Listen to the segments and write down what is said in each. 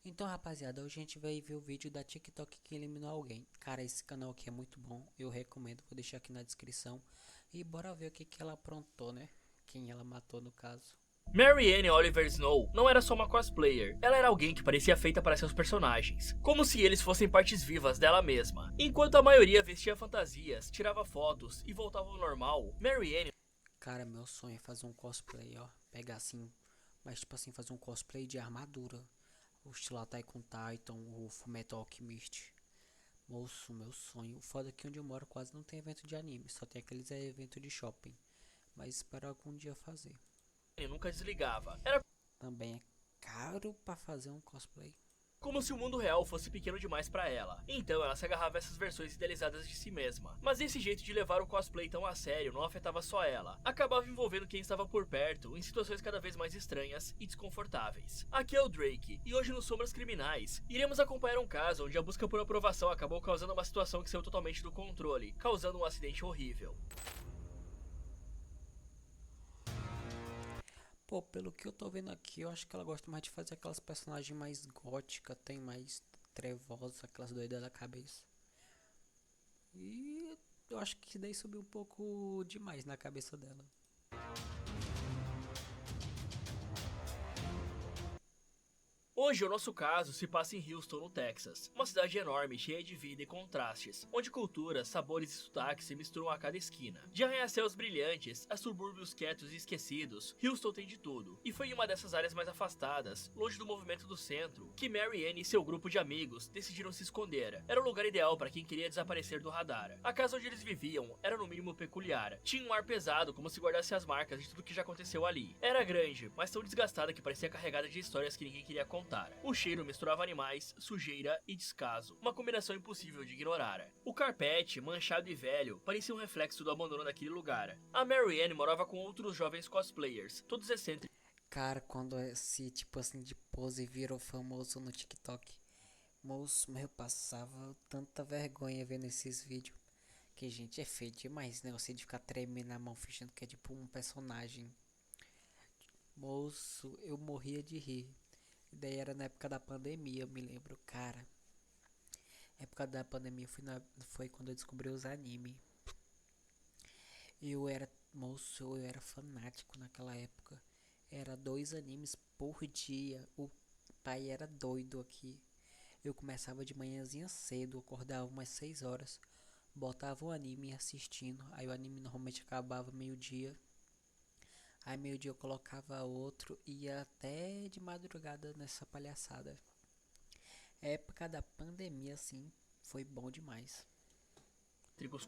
Então, rapaziada, hoje a gente vai ver o vídeo da TikTok que eliminou alguém. Cara, esse canal aqui é muito bom, eu recomendo, vou deixar aqui na descrição. E bora ver o que que ela aprontou, né? Quem ela matou no caso. Marianne Oliver Snow não era só uma cosplayer, ela era alguém que parecia feita para seus personagens, como se eles fossem partes vivas dela mesma. Enquanto a maioria vestia fantasias, tirava fotos e voltava ao normal, Marianne Cara, meu sonho é fazer um cosplay, ó. Pegar assim, mas tipo assim, fazer um cosplay de armadura. O estilo Attack on Titan, o Fullmetal Alchemist. Moço, meu sonho. O foda é que onde eu moro quase não tem evento de anime, só tem aqueles eventos de shopping. Mas espero algum dia fazer. nunca desligava. Era Também é caro pra fazer um cosplay. como se o mundo real fosse pequeno demais para ela. Então ela se agarrava a essas versões idealizadas de si mesma. Mas esse jeito de levar o cosplay tão a sério não afetava só ela. Acabava envolvendo quem estava por perto em situações cada vez mais estranhas e desconfortáveis. Aqui é o Drake, e hoje no Sombras Criminais, iremos acompanhar um caso onde a busca por aprovação acabou causando uma situação que saiu totalmente do controle, causando um acidente horrível. Pô, pelo que eu tô vendo aqui, eu acho que ela gosta mais de fazer aquelas personagens mais góticas, tem mais trevosas, aquelas doidas da cabeça. E eu acho que daí subiu um pouco demais na cabeça dela. Hoje o nosso caso se passa em Houston, no Texas, uma cidade enorme, cheia de vida e contrastes, onde culturas, sabores e sotaques se misturam a cada esquina. De arranha-céus brilhantes a subúrbios quietos e esquecidos, Houston tem de tudo. E foi em uma dessas áreas mais afastadas, longe do movimento do centro, que Marianne e seu grupo de amigos decidiram se esconder. Era o lugar ideal para quem queria desaparecer do radar. A casa onde eles viviam era no mínimo peculiar. Tinha um ar pesado, como se guardasse as marcas de tudo que já aconteceu ali. Era grande, mas tão desgastada que parecia carregada de histórias que ninguém queria contar. O cheiro misturava animais, sujeira e descaso, uma combinação impossível de ignorar. O carpete, manchado e velho, parecia um reflexo do abandono daquele lugar. A Marianne morava com outros jovens cosplayers, todos excêntricos. Cara, quando esse tipo assim de pose virou famoso no TikTok, moço, mas eu passava tanta vergonha vendo esses vídeos. Que gente é feio demais, né? Você de ficar tremendo na mão, fingindo que é tipo um personagem. Moço, eu morria de rir. E daí era na época da pandemia, eu me lembro, cara. Época da pandemia foi quando eu descobri os anime. Eu era, moço, eu era fanático naquela época. Era 2 animes por dia. O pai era doido aqui. Eu começava de manhãzinha cedo, acordava umas 6 horas, botava o anime assistindo. Aí o anime normalmente acabava meio-dia. Aí meio-dia eu colocava outro e ia até de madrugada nessa palhaçada. A época da pandemia, assim, foi bom demais.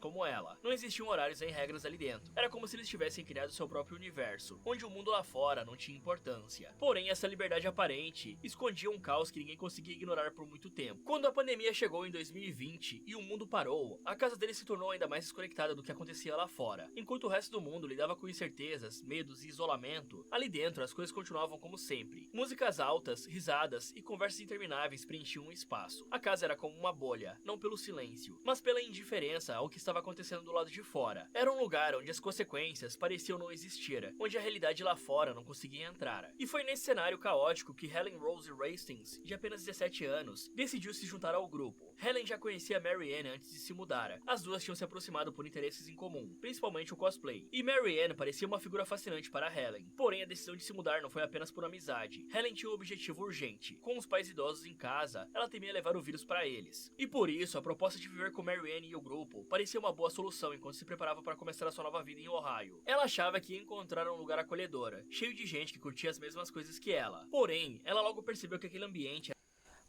Como ela. Não existiam horários nem regras ali dentro. Era como se eles tivessem criado seu próprio universo, onde o mundo lá fora não tinha importância. Porém, essa liberdade aparente escondia um caos que ninguém conseguia ignorar por muito tempo. Quando a pandemia chegou em 2020 e o mundo parou, a casa dele se tornou ainda mais desconectada do que acontecia lá fora. Enquanto o resto do mundo lidava com incertezas, medos e isolamento, ali dentro as coisas continuavam como sempre. Músicas altas, risadas e conversas intermináveis preenchiam o espaço. A casa era como uma bolha, não pelo silêncio, mas pela indiferença ao que estava acontecendo do lado de fora. Era um lugar onde as consequências pareciam não existir, onde a realidade lá fora não conseguia entrar. E foi nesse cenário caótico que Helen Rose Hastings, de apenas 17 anos, decidiu se juntar ao grupo. Helen já conhecia Marianne antes de se mudar. As duas tinham se aproximado por interesses em comum, principalmente o cosplay. E Marianne parecia uma figura fascinante para Helen. Porém, a decisão de se mudar não foi apenas por amizade. Helen tinha um objetivo urgente. Com os pais idosos em casa, ela temia levar o vírus para eles. E por isso, a proposta de viver com Marianne e o grupo parecia uma boa solução enquanto se preparava para começar a sua nova vida em Ohio. Ela achava que ia encontrar um lugar acolhedor, cheio de gente que curtia as mesmas coisas que ela. Porém, ela logo percebeu que aquele ambiente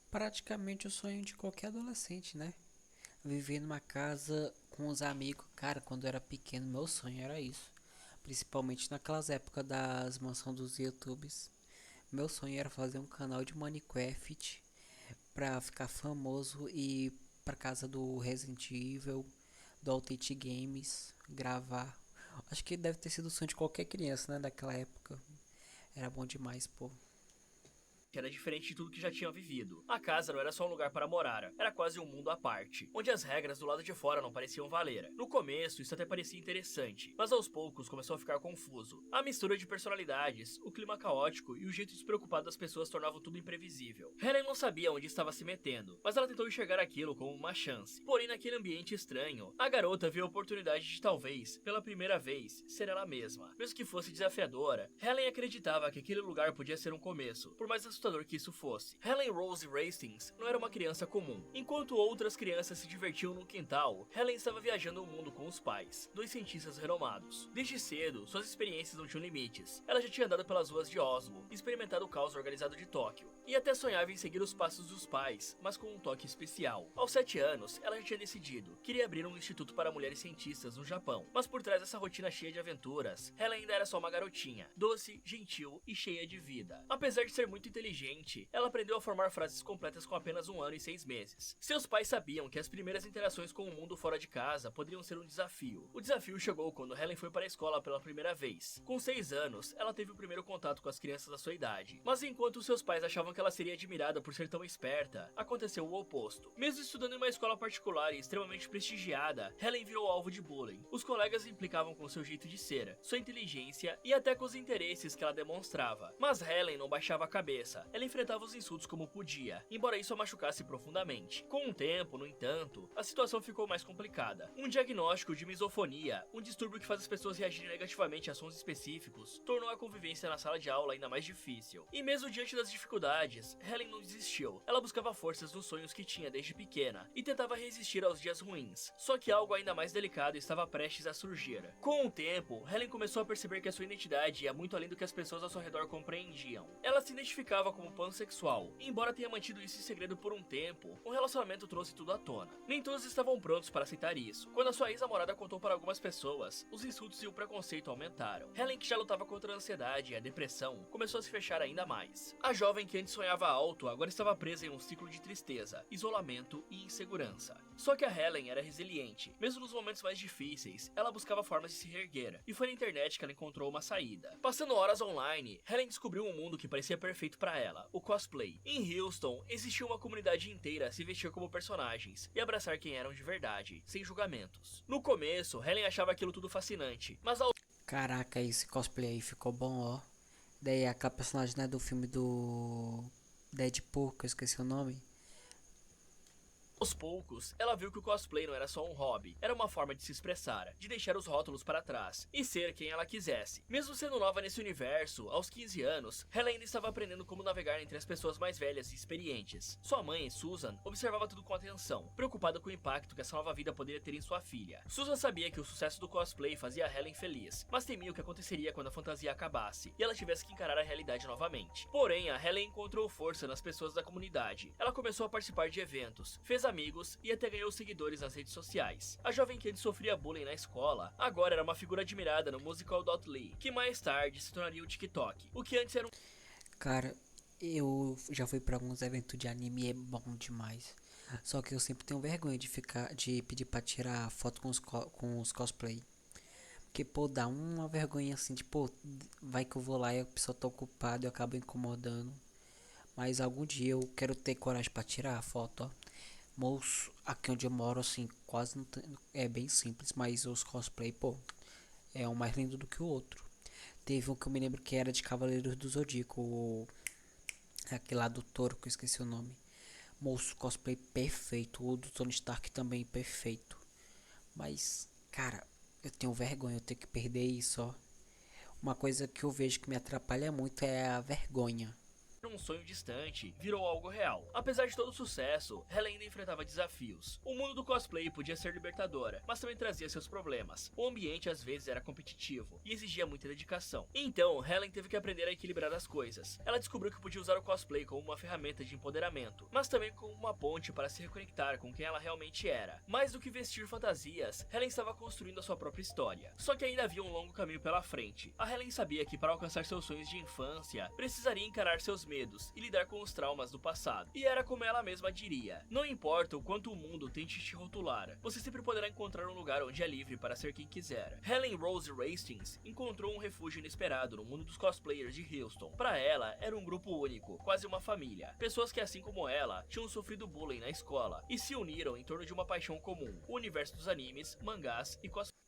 Praticamente o sonho de qualquer adolescente, né? Viver numa casa com os amigos. Cara, quando eu era pequeno, meu sonho era isso. Principalmente naquelas épocas das mansões dos YouTubes. Meu sonho era fazer um canal de Minecraft pra ficar famoso e ir pra casa do Resident Evil, do Authentic Games, gravar. Acho que deve ter sido o sonho de qualquer criança, né, daquela época. Era bom demais, pô. era diferente de tudo que já tinham vivido. A casa não era só um lugar para morar, era quase um mundo à parte, onde as regras do lado de fora não pareciam valer. No começo, isso até parecia interessante, mas aos poucos começou a ficar confuso. A mistura de personalidades, o clima caótico e o jeito despreocupado das pessoas tornavam tudo imprevisível. Helen não sabia onde estava se metendo, mas ela tentou enxergar aquilo como uma chance. Porém, naquele ambiente estranho, a garota viu a oportunidade de talvez, pela primeira vez, ser ela mesma. Mesmo que fosse desafiadora, Helen acreditava que aquele lugar podia ser um começo, por mais assustador que isso fosse. Helen Rose Hastings não era uma criança comum. Enquanto outras crianças se divertiam no quintal, Helen estava viajando o mundo com os pais, dois cientistas renomados. Desde cedo, suas experiências não tinham limites. Ela já tinha andado pelas ruas de Oslo, experimentado o caos organizado de Tóquio, e até sonhava em seguir os passos dos pais, mas com um toque especial. Aos 7 anos, ela já tinha decidido, queria abrir um instituto para mulheres cientistas no Japão. Mas por trás dessa rotina cheia de aventuras, Helen ainda era só uma garotinha, doce, gentil e cheia de vida. Apesar de ser muito inteligente, ela aprendeu a formar frases completas com apenas 1 ano e 6 meses. Seus pais sabiam que as primeiras interações com o mundo fora de casa poderiam ser um desafio. O desafio chegou quando Helen foi para a escola pela primeira vez. Com 6 anos, ela teve o primeiro contato com as crianças da sua idade. Mas enquanto seus pais achavam que ela seria admirada por ser tão esperta, aconteceu o oposto. Mesmo estudando em uma escola particular e extremamente prestigiada, Helen virou alvo de bullying. Os colegas implicavam com seu jeito de ser, sua inteligência e até com os interesses que ela demonstrava. Mas Helen não baixava a cabeça. Ela enfrentava os insultos como podia, embora isso a machucasse profundamente. Com o tempo, no entanto, a situação ficou mais complicada. Um diagnóstico de misofonia, um distúrbio que faz as pessoas reagirem negativamente a sons específicos, tornou a convivência na sala de aula ainda mais difícil. E mesmo diante das dificuldades, Helen não desistiu. Ela buscava forças nos sonhos que tinha desde pequena e tentava resistir aos dias ruins. Só que algo ainda mais delicado estava prestes a surgir. Com o tempo, Helen começou a perceber que a sua identidade ia muito além do que as pessoas ao seu redor compreendiam. Ela se identificava como pansexual, e embora tenha mantido isso em segredo por um tempo, um relacionamento trouxe tudo à tona. Nem todos estavam prontos para aceitar isso. Quando a sua ex-namorada contou para algumas pessoas, os insultos e o preconceito aumentaram. Helen, que já lutava contra a ansiedade e a depressão, começou a se fechar ainda mais. A jovem que antes sonhava alto agora estava presa em um ciclo de tristeza, isolamento e insegurança. Só que a Helen era resiliente. Mesmo nos momentos mais difíceis, ela buscava formas de se reerguer, e foi na internet que ela encontrou uma saída. Passando horas online, Helen descobriu um mundo que parecia perfeito para ela, o cosplay. Em Houston, existia uma comunidade inteira a se vestir como personagens e abraçar quem eram de verdade, sem julgamentos. No começo, Helen achava aquilo tudo fascinante, mas ao Caraca, esse cosplay aí ficou bom, ó. Daí aquela personagem, né, do filme do Deadpool, que eu esqueci o nome. Aos poucos, ela viu que o cosplay não era só um hobby, era uma forma de se expressar, de deixar os rótulos para trás e ser quem ela quisesse. Mesmo sendo nova nesse universo, aos 15 anos, Helen ainda estava aprendendo como navegar entre as pessoas mais velhas e experientes. Sua mãe, Susan, observava tudo com atenção, preocupada com o impacto que essa nova vida poderia ter em sua filha. Susan sabia que o sucesso do cosplay fazia a Helen feliz, mas temia o que aconteceria quando a fantasia acabasse e ela tivesse que encarar a realidade novamente. Porém, a Helen encontrou força nas pessoas da comunidade. Ela começou a participar de eventos, fez amigos e até ganhou seguidores nas redes sociais. A jovem que antes sofria bullying na escola, agora era uma figura admirada no Musical.ly, que mais tarde se tornaria o TikTok, o que antes era um... Cara, eu já fui pra alguns eventos de anime e é bom demais. Só que eu sempre tenho vergonha de pedir pra tirar foto com os cosplay. Porque, pô, dá uma vergonha assim, de, pô, vai que eu vou lá e a pessoa tá ocupada e eu acabo incomodando. Mas algum dia eu quero ter coragem pra tirar a foto, ó. Moço, aqui onde eu moro, assim, quase não tem, é bem simples, mas os cosplay, pô, é um mais lindo do que o outro. Teve um que eu me lembro que era de Cavaleiros do Zodíaco, aquele lá do touro, que eu esqueci o nome. Moço, cosplay perfeito, o do Tony Stark também perfeito. Mas, cara, eu tenho vergonha, eu tenho que perder isso, ó. Uma coisa que eu vejo que me atrapalha muito é a vergonha. Um sonho distante virou algo real. Apesar de todo o sucesso, Helen ainda enfrentava desafios. O mundo do cosplay podia ser libertadora, mas também trazia seus problemas. O ambiente às vezes era competitivo e exigia muita dedicação. Então, Helen teve que aprender a equilibrar as coisas. Ela descobriu que podia usar o cosplay como uma ferramenta de empoderamento, mas também como uma ponte para se reconectar com quem ela realmente era. Mais do que vestir fantasias, Helen estava construindo a sua própria história. Só que ainda havia um longo caminho pela frente. A Helen sabia que para alcançar seus sonhos de infância, precisaria encarar seus medos medos e lidar com os traumas do passado. E era como ela mesma diria: não importa o quanto o mundo tente te rotular, você sempre poderá encontrar um lugar onde é livre para ser quem quiser. Helen Rose Hastings encontrou um refúgio inesperado no mundo dos cosplayers de Houston. Para ela, era um grupo único, quase uma família. Pessoas que, assim como ela, tinham sofrido bullying na escola e se uniram em torno de uma paixão comum: o universo dos animes, mangás e cosplays.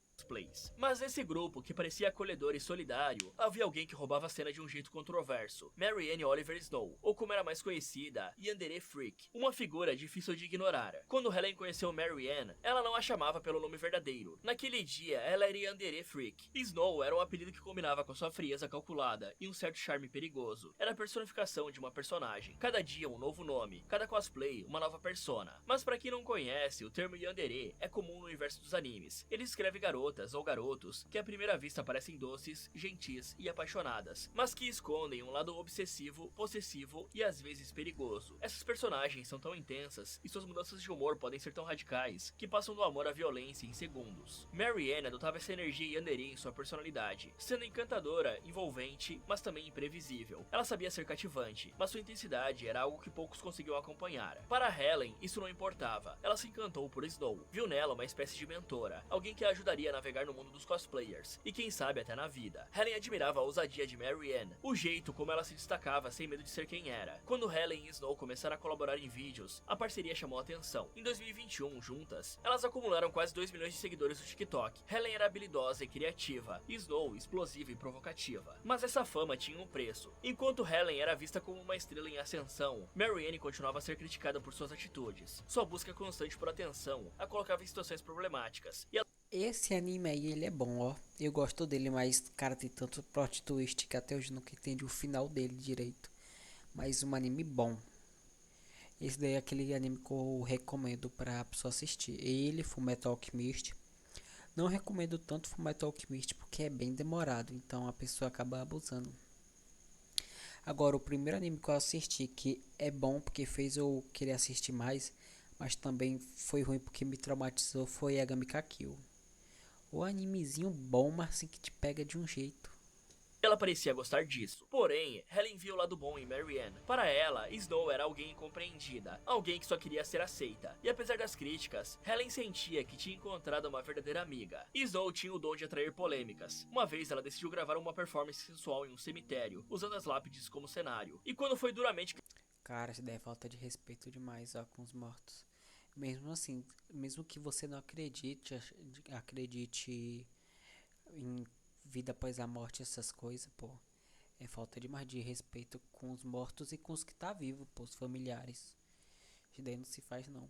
Mas nesse grupo, que parecia acolhedor e solidário, havia alguém que roubava a cena de um jeito controverso: Marianne Oliver Snow, ou como era mais conhecida, Yandere Freak, uma figura difícil de ignorar. Quando Helen conheceu Marianne, ela não a chamava pelo nome verdadeiro. Naquele dia, ela era Yandere Freak. Snow era um apelido que combinava com sua frieza calculada e um certo charme perigoso. Era a personificação de uma personagem. Cada dia um novo nome, cada cosplay uma nova persona. Mas para quem não conhece, o termo Yandere é comum no universo dos animes. Ele escreve garotas ou garotos que à primeira vista parecem doces, gentis e apaixonadas, mas que escondem um lado obsessivo, possessivo e às vezes perigoso. Essas personagens são tão intensas e suas mudanças de humor podem ser tão radicais que passam do amor à violência em segundos. Marianne adotava essa energia yandere em sua personalidade, sendo encantadora, envolvente, mas também imprevisível. Ela sabia ser cativante, mas sua intensidade era algo que poucos conseguiam acompanhar. Para Helen, isso não importava. Ela se encantou por Snow, viu nela uma espécie de mentora, alguém que a ajudaria a navegar no mundo dos cosplayers, e quem sabe até na vida. Helen admirava a ousadia de Marianne, o jeito como ela se destacava sem medo de ser quem era. Quando Helen e Snow começaram a colaborar em vídeos, a parceria chamou a atenção. Em 2021, juntas, elas acumularam quase 2 milhões de seguidores no TikTok. Helen era habilidosa e criativa, e Snow explosiva e provocativa. Mas essa fama tinha um preço. Enquanto Helen era vista como uma estrela em ascensão, Marianne continuava a ser criticada por suas atitudes. Sua busca constante por atenção a colocava em situações problemáticas, e ela... Esse anime aí, ele é bom, ó. Eu gosto dele, mas, cara, tem tanto plot twist que até hoje nunca entendi o final dele direito. Mas um anime bom. Esse daí é aquele anime que eu recomendo pra pessoa assistir. Ele, Fullmetal Alchemist. Não recomendo tanto Fullmetal Alchemist porque é bem demorado, então a pessoa acaba abusando. Agora, o primeiro anime que eu assisti, que é bom porque fez eu querer assistir mais, mas também foi ruim porque me traumatizou, foi Yagami Kill. O animezinho bom, mas assim que te pega de um jeito. Ela parecia gostar disso. Porém, Helen viu o lado bom em Marianne. Para ela, Snow era alguém incompreendida, alguém que só queria ser aceita. E apesar das críticas, Helen sentia que tinha encontrado uma verdadeira amiga. Snow tinha o dom de atrair polêmicas. Uma vez ela decidiu gravar uma performance sensual em um cemitério, usando as lápides como cenário. E quando foi duramente... Cara, isso daí é falta de respeito demais, ó, com os mortos. Mesmo assim, mesmo que você não acredite em vida após a morte, essas coisas, pô, é falta demais de respeito com os mortos e com os que tá vivo, pô, os familiares. Isso daí não se faz não.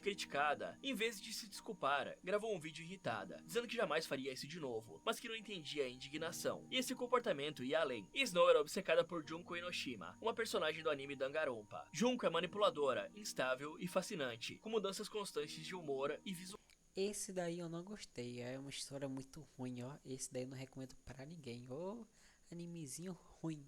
criticada, em vez de se desculpar, gravou um vídeo irritada, dizendo que jamais faria isso de novo, mas que não entendia a indignação. E esse comportamento ia além. Snow era obcecada por Junko Enoshima, uma personagem do anime Danganronpa. Junko é manipuladora, instável e fascinante, com mudanças constantes de humor e visual. Esse daí eu não gostei, é uma história muito ruim, ó. Esse daí eu não recomendo pra ninguém, ô animezinho ruim.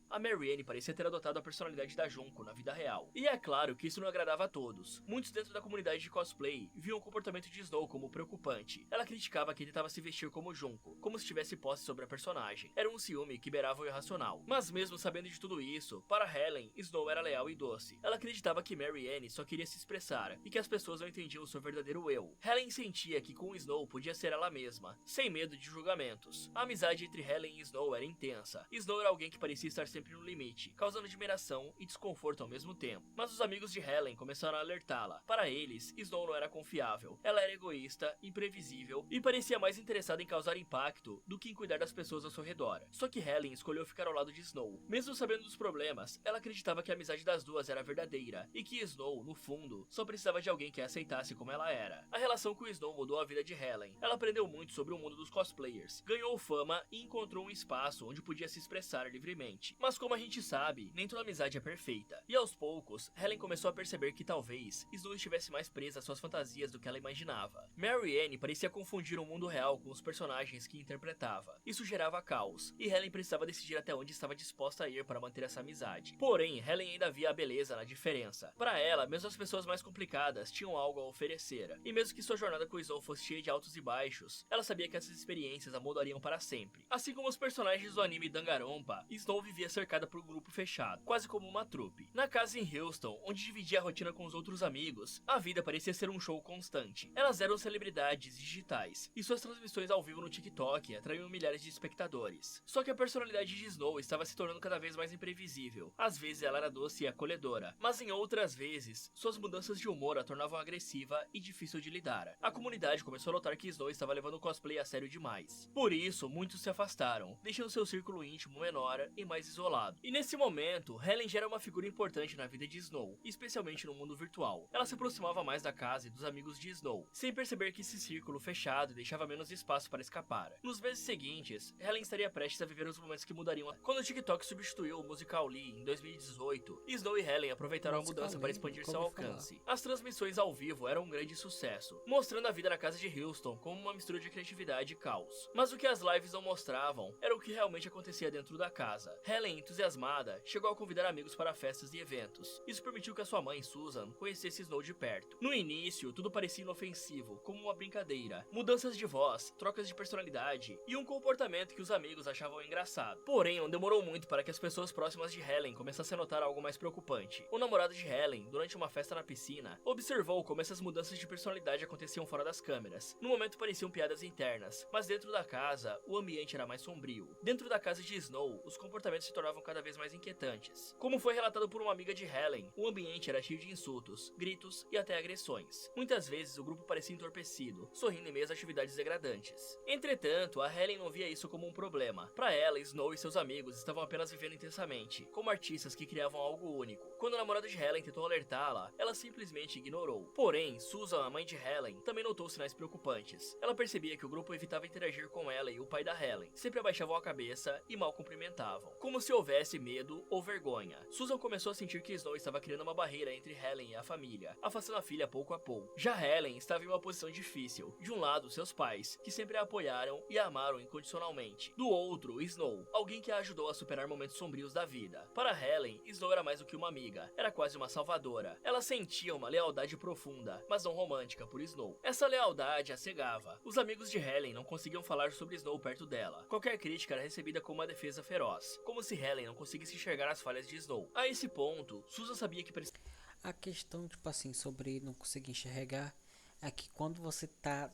A Marianne parecia ter adotado a personalidade da Junko na vida real. E é claro que isso não agradava a todos. Muitos dentro da comunidade de cosplay viam o comportamento de Snow como preocupante. Ela criticava que tentava se vestir como Junko, como se tivesse posse sobre a personagem. Era um ciúme que beirava o irracional. Mas mesmo sabendo de tudo isso, para Helen, Snow era leal e doce. Ela acreditava que Marianne só queria se expressar e que as pessoas não entendiam o seu verdadeiro eu. Helen sentia que com Snow podia ser ela mesma, sem medo de julgamentos. A amizade entre Helen e Snow era intensa. Snow era alguém que parecia estar sempre no limite, causando admiração e desconforto ao mesmo tempo. Mas os amigos de Helen começaram a alertá-la. Para eles, Snow não era confiável. Ela era egoísta, imprevisível e parecia mais interessada em causar impacto do que em cuidar das pessoas ao seu redor. Só que Helen escolheu ficar ao lado de Snow. Mesmo sabendo dos problemas, ela acreditava que a amizade das duas era verdadeira e que Snow, no fundo, só precisava de alguém que a aceitasse como ela era. A relação com Snow mudou a vida de Helen. Ela aprendeu muito sobre o mundo dos cosplayers, ganhou fama e encontrou um espaço onde podia se expressar livremente. Mas como a gente sabe, nem toda amizade é perfeita. E aos poucos, Helen começou a perceber que talvez Snow estivesse mais presa às suas fantasias do que ela imaginava. Marianne parecia confundir o mundo real com os personagens que interpretava. Isso gerava caos, e Helen precisava decidir até onde estava disposta a ir para manter essa amizade. Porém, Helen ainda via a beleza na diferença. Para ela, mesmo as pessoas mais complicadas tinham algo a oferecer. E mesmo que sua jornada com Snow fosse cheia de altos e baixos, ela sabia que essas experiências a moldariam para sempre. Assim como os personagens do anime Danganronpa, Snow Snow vivia cercada por um grupo fechado, quase como uma trupe. Na casa em Houston, onde dividia a rotina com os outros amigos, a vida parecia ser um show constante. Elas eram celebridades digitais, e suas transmissões ao vivo no TikTok atraíam milhares de espectadores. Só que a personalidade de Snow estava se tornando cada vez mais imprevisível. Às vezes ela era doce e acolhedora, mas em outras vezes, suas mudanças de humor a tornavam agressiva e difícil de lidar. A comunidade começou a notar que Snow estava levando o cosplay a sério demais. Por isso, muitos se afastaram, deixando seu círculo íntimo menor e mais isolado. E nesse momento, Helen já era uma figura importante na vida de Snow, especialmente no mundo virtual. Ela se aproximava mais da casa e dos amigos de Snow, sem perceber que esse círculo fechado deixava menos espaço para escapar. Nos meses seguintes, Helen estaria prestes a viver os momentos que mudariam. Quando o TikTok substituiu o Musical.ly em 2018, Snow e Helen aproveitaram a mudança para expandir seu alcance. As transmissões ao vivo eram um grande sucesso, mostrando a vida na casa de Houston como uma mistura de criatividade e caos. Mas o que as lives não mostravam era o que realmente acontecia dentro da casa. Helen, entusiasmada, chegou a convidar amigos para festas e eventos. Isso permitiu que a sua mãe, Susan, conhecesse Snow de perto. No início, tudo parecia inofensivo, como uma brincadeira. Mudanças de voz, trocas de personalidade e um comportamento que os amigos achavam engraçado. Porém, não demorou muito para que as pessoas próximas de Helen começassem a notar algo mais preocupante. O namorado de Helen, durante uma festa na piscina, observou como essas mudanças de personalidade aconteciam fora das câmeras. No momento pareciam piadas internas, mas dentro da casa, o ambiente era mais sombrio. Dentro da casa de Snow, os comportamentos se tornavam cada vez mais inquietantes. Como foi relatado por uma amiga de Helen, o ambiente era cheio de insultos, gritos e até agressões. Muitas vezes o grupo parecia entorpecido, sorrindo em meio às atividades degradantes. Entretanto, a Helen não via isso como um problema. Para ela, Snow e seus amigos estavam apenas vivendo intensamente, como artistas que criavam algo único. Quando o namorado de Helen tentou alertá-la, ela simplesmente ignorou. Porém, Susan, a mãe de Helen, também notou sinais preocupantes. Ela percebia que o grupo evitava interagir com ela e o pai da Helen, sempre abaixavam a cabeça e mal cumprimentavam, como se houvesse medo ou vergonha. Susan começou a sentir que Snow estava criando uma barreira entre Helen e a família, afastando a filha pouco a pouco. Já Helen estava em uma posição difícil. De um lado, seus pais, que sempre a apoiaram e a amaram incondicionalmente. Do outro, Snow, alguém que a ajudou a superar momentos sombrios da vida. Para Helen, Snow era mais do que uma amiga, era quase uma salvadora. Ela sentia uma lealdade profunda, mas não romântica por Snow. Essa lealdade a cegava. Os amigos de Helen não conseguiam falar sobre Snow perto dela. Qualquer crítica era recebida como uma defesa feroz, como se Helen não conseguisse enxergar as falhas de Snow. A esse ponto, Susan sabia que precisava. A questão, tipo assim, sobre não conseguir enxergar é que quando você tá,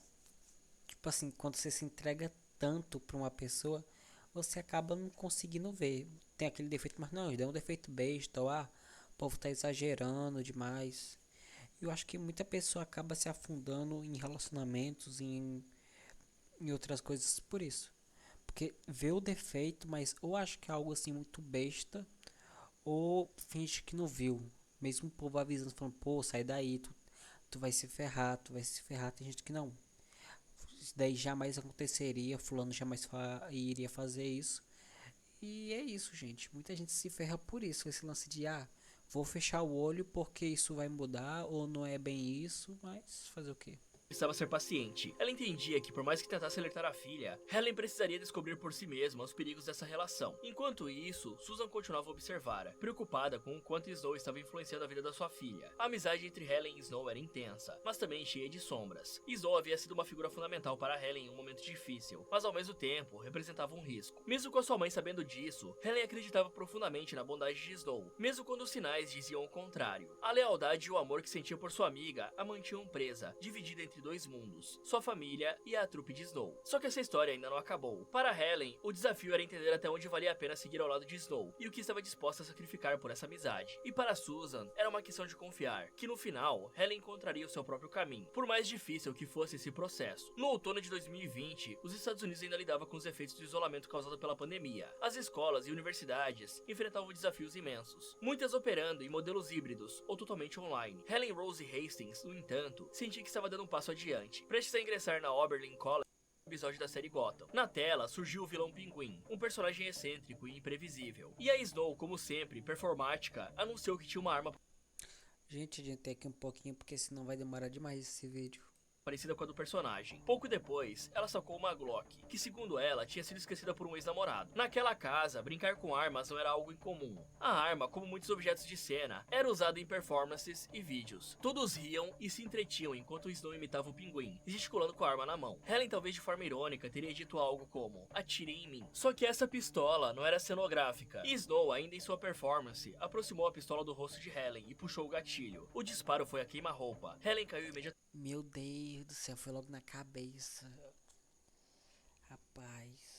tipo assim, quando você se entrega tanto pra uma pessoa, você acaba não conseguindo ver. Tem aquele defeito, mas não, deu um defeito besta, ou o povo tá exagerando demais. Eu acho que muita pessoa acaba se afundando em relacionamentos, em outras coisas por isso. Porque vê o defeito, mas ou acha que é algo assim muito besta, ou finge que não viu. Mesmo o povo avisando, falando, pô, sai daí, tu vai se ferrar, tu vai se ferrar. Tem gente que não. Isso daí jamais aconteceria, fulano jamais iria fazer isso. E é isso, gente. Muita gente se ferra por isso, esse lance de, vou fechar o olho porque isso vai mudar, ou não é bem isso, mas fazer o quê? Precisava ser paciente. Ela entendia que, por mais que tentasse alertar a filha, Helen precisaria descobrir por si mesma os perigos dessa relação. Enquanto isso, Susan continuava a observar, preocupada com o quanto Snow estava influenciando a vida da sua filha. A amizade entre Helen e Snow era intensa, mas também cheia de sombras. Snow havia sido uma figura fundamental para Helen em um momento difícil, mas ao mesmo tempo representava um risco. Mesmo com a sua mãe sabendo disso, Helen acreditava profundamente na bondade de Snow, mesmo quando os sinais diziam o contrário. A lealdade e o amor que sentia por sua amiga a mantinham presa, dividida entre dois mundos, sua família e a trupe de Snow. Só que essa história ainda não acabou. Para Helen, o desafio era entender até onde valia a pena seguir ao lado de Snow e o que estava disposta a sacrificar por essa amizade. E para Susan, era uma questão de confiar, que no final, Helen encontraria o seu próprio caminho, por mais difícil que fosse esse processo. No outono de 2020, os Estados Unidos ainda lidavam com os efeitos do isolamento causado pela pandemia. As escolas e universidades enfrentavam desafios imensos, muitas operando em modelos híbridos ou totalmente online. Helen Rose Hastings, no entanto, sentia que estava dando um passo adiante, prestes a ingressar na Oberlin College, episódio da série Gotham. Na tela surgiu o vilão Pinguim, um personagem excêntrico e imprevisível. E a Snow, como sempre, performática, anunciou que tinha uma arma. Gente, adiantei aqui um pouquinho porque senão vai demorar demais esse vídeo. parecida com a do personagem. Pouco depois, ela sacou uma Glock, que segundo ela, tinha sido esquecida por um ex-namorado. Naquela casa, brincar com armas não era algo incomum. A arma, como muitos objetos de cena, era usada em performances e vídeos. Todos riam e se entretinham enquanto Snow imitava o pinguim, gesticulando com a arma na mão. Helen, talvez de forma irônica, teria dito algo como, "Atire em mim". Só que essa pistola não era cenográfica, e Snow, ainda em sua performance, aproximou a pistola do rosto de Helen e puxou o gatilho. O disparo foi a queima-roupa. Helen caiu imediatamente. Meu Deus do céu, foi logo na cabeça. Rapaz.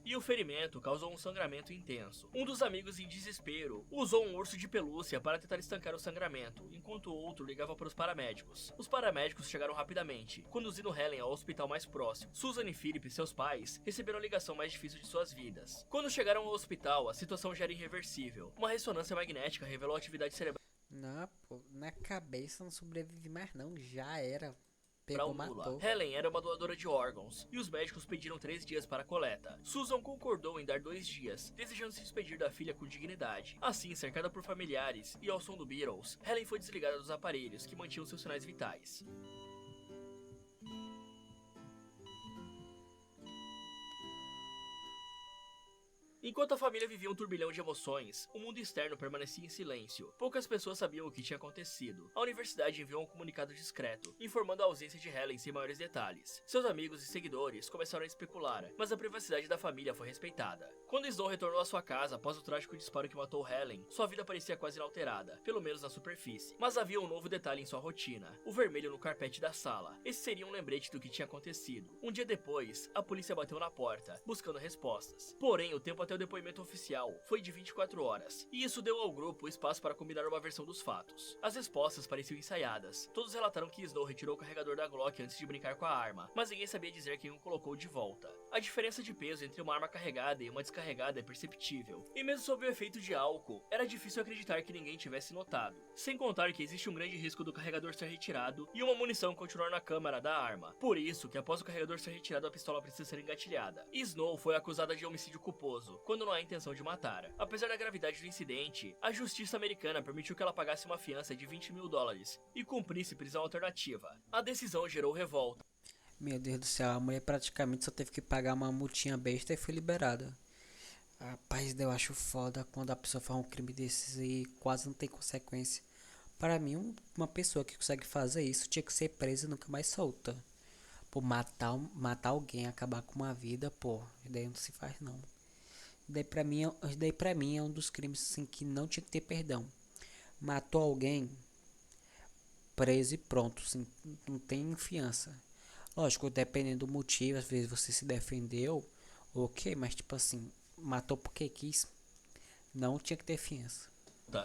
E o ferimento causou um sangramento intenso. Um dos amigos, em desespero, usou um urso de pelúcia para tentar estancar o sangramento, enquanto o outro ligava para os paramédicos. Os paramédicos chegaram rapidamente, conduzindo Helen ao hospital mais próximo. Susan e Philip, seus pais, receberam a ligação mais difícil de suas vidas. Quando chegaram ao hospital, a situação já era irreversível. Uma ressonância magnética revelou a atividade cerebral. Não, pô, na cabeça não sobrevive mais não, já era. Pegou, matou. Helen era uma doadora de órgãos, e os médicos pediram 3 dias para a coleta. Susan concordou em dar 2 dias, desejando se despedir da filha com dignidade. Assim, cercada por familiares e ao som do Beatles, Helen foi desligada dos aparelhos que mantinham seus sinais vitais. Enquanto a família vivia um turbilhão de emoções, o mundo externo permanecia em silêncio. Poucas pessoas sabiam o que tinha acontecido. A universidade enviou um comunicado discreto, informando a ausência de Helen sem maiores detalhes. Seus amigos e seguidores começaram a especular, mas a privacidade da família foi respeitada. Quando Snow retornou à sua casa após o trágico disparo que matou Helen, sua vida parecia quase inalterada, pelo menos na superfície. Mas havia um novo detalhe em sua rotina: o vermelho no carpete da sala. Esse seria um lembrete do que tinha acontecido. Um dia depois, a polícia bateu na porta, buscando respostas. Porém, o tempo até o depoimento oficial foi de 24 horas, e isso deu ao grupo espaço para combinar uma versão dos fatos. As respostas pareciam ensaiadas. Todos relataram que Snow retirou o carregador da Glock antes de brincar com a arma, mas ninguém sabia dizer quem o colocou de volta. A diferença de peso entre uma arma carregada e uma descarregada é perceptível, e mesmo sob o efeito de álcool, era difícil acreditar que ninguém tivesse notado. Sem contar que existe um grande risco do carregador ser retirado e uma munição continuar na câmara da arma. Por isso que após o carregador ser retirado, a pistola precisa ser engatilhada. Snow foi acusada de homicídio culposo, quando não há intenção de matar. Apesar da gravidade do incidente, a justiça americana permitiu que ela pagasse uma fiança de $20 mil e cumprisse prisão alternativa. A decisão gerou revolta. Meu Deus do céu, a mulher praticamente só teve que pagar uma multinha besta e foi liberada. Rapaz, eu acho foda quando a pessoa faz um crime desses e quase não tem consequência. Para mim, uma pessoa que consegue fazer isso tinha que ser presa e nunca mais solta. Por matar alguém, acabar com uma vida, pô, daí não se faz não. Daí pra mim é um dos crimes assim, que não tinha que ter perdão. Matou alguém, preso e pronto, assim, não tem fiança. Lógico, dependendo do motivo, às vezes você se defendeu, ok, mas tipo assim, matou porque quis, não tinha que ter fiança.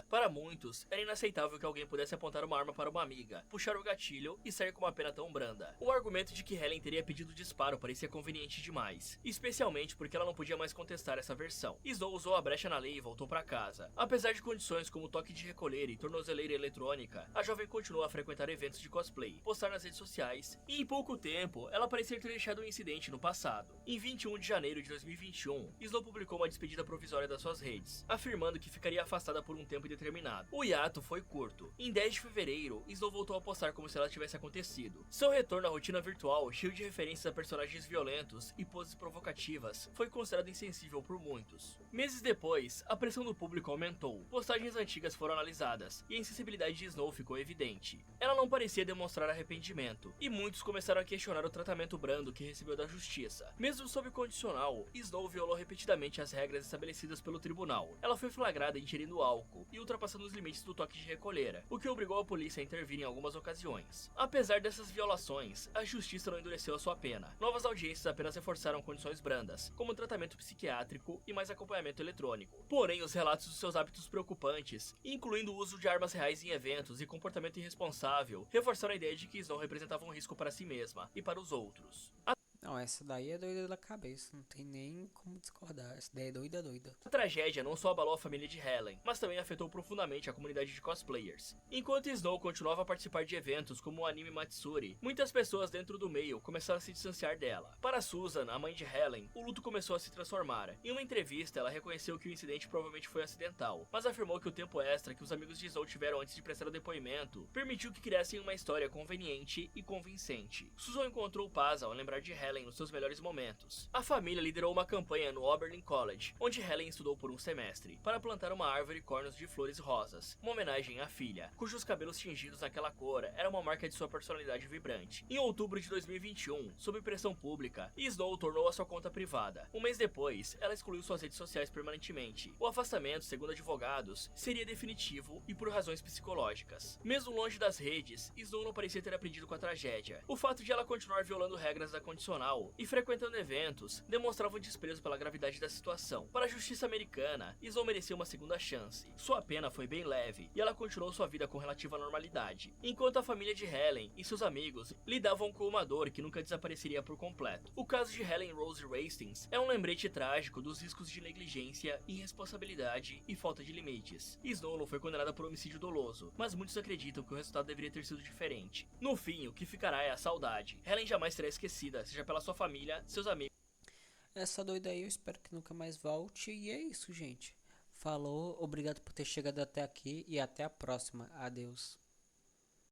Para muitos, era inaceitável que alguém pudesse apontar uma arma para uma amiga, puxar o gatilho e sair com uma pena tão branda. O argumento de que Helen teria pedido disparo parecia conveniente demais, especialmente porque ela não podia mais contestar essa versão. Snow usou a brecha na lei e voltou para casa. Apesar de condições como toque de recolher e tornozeleira eletrônica, a jovem continuou a frequentar eventos de cosplay, postar nas redes sociais, e em pouco tempo, ela parecia ter deixado um incidente no passado. Em 21 de janeiro de 2021, Snow publicou uma despedida provisória das suas redes, afirmando que ficaria afastada por um tempo indeterminado. O hiato foi curto. Em 10 de fevereiro, Snow voltou a postar como se ela tivesse acontecido. Seu retorno à rotina virtual, cheio de referências a personagens violentos e poses provocativas, foi considerado insensível por muitos. Meses depois, a pressão do público aumentou. Postagens antigas foram analisadas e a insensibilidade de Snow ficou evidente. Ela não parecia demonstrar arrependimento, e muitos começaram a questionar o tratamento brando que recebeu da justiça. Mesmo sob condicional, Snow violou repetidamente as regras estabelecidas pelo tribunal. Ela foi flagrada ingerindo álcool e ultrapassando os limites do toque de recolher, o que obrigou a polícia a intervir em algumas ocasiões. Apesar dessas violações, a justiça não endureceu a sua pena. Novas audiências apenas reforçaram condições brandas, como tratamento psiquiátrico e mais acompanhamento eletrônico. Porém, os relatos dos seus hábitos preocupantes, incluindo o uso de armas reais em eventos e comportamento irresponsável, reforçaram a ideia de que Snow representava um risco para si mesma e para os outros. Não, essa daí é doida da cabeça, não tem nem como discordar. Essa daí é doida, doida. A tragédia não só abalou a família de Helen, mas também afetou profundamente a comunidade de cosplayers. Enquanto Snow continuava a participar de eventos como o anime Matsuri, muitas pessoas dentro do meio começaram a se distanciar dela. Para Susan, a mãe de Helen, o luto começou a se transformar. Em uma entrevista, ela reconheceu que o incidente provavelmente foi acidental, mas afirmou que o tempo extra que os amigos de Snow tiveram antes de prestar o depoimento permitiu que criassem uma história conveniente e convincente. Susan encontrou paz ao lembrar de Helen nos seus melhores momentos. A família liderou uma campanha no Oberlin College, onde Helen estudou por um semestre, para plantar uma árvore cornos de flores rosas, uma homenagem à filha, cujos cabelos tingidos naquela cor era uma marca de sua personalidade vibrante. Em outubro de 2021, sob pressão pública, Snow tornou a sua conta privada. Um mês depois, ela excluiu suas redes sociais permanentemente. O afastamento, segundo advogados, seria definitivo e por razões psicológicas. Mesmo longe das redes, Snow não parecia ter aprendido com a tragédia. O fato de ela continuar violando regras da condicional e frequentando eventos demonstrava um desprezo pela gravidade da situação. Para a justiça americana, Snow merecia uma segunda chance. Sua pena foi bem leve e ela continuou sua vida com relativa normalidade, enquanto a família de Helen e seus amigos lidavam com uma dor que nunca desapareceria por completo. O caso de Helen Rose Hastings é um lembrete trágico dos riscos de negligência, irresponsabilidade e falta de limites. Snow não foi condenada por homicídio doloso, mas muitos acreditam que o resultado deveria ter sido diferente. No fim, o que ficará é a saudade. Helen jamais será esquecida, seja pela sua família, seus amigos. Essa doida aí eu espero que nunca mais volte. E é isso, gente. Falou, obrigado por ter chegado até aqui e até a próxima. Adeus.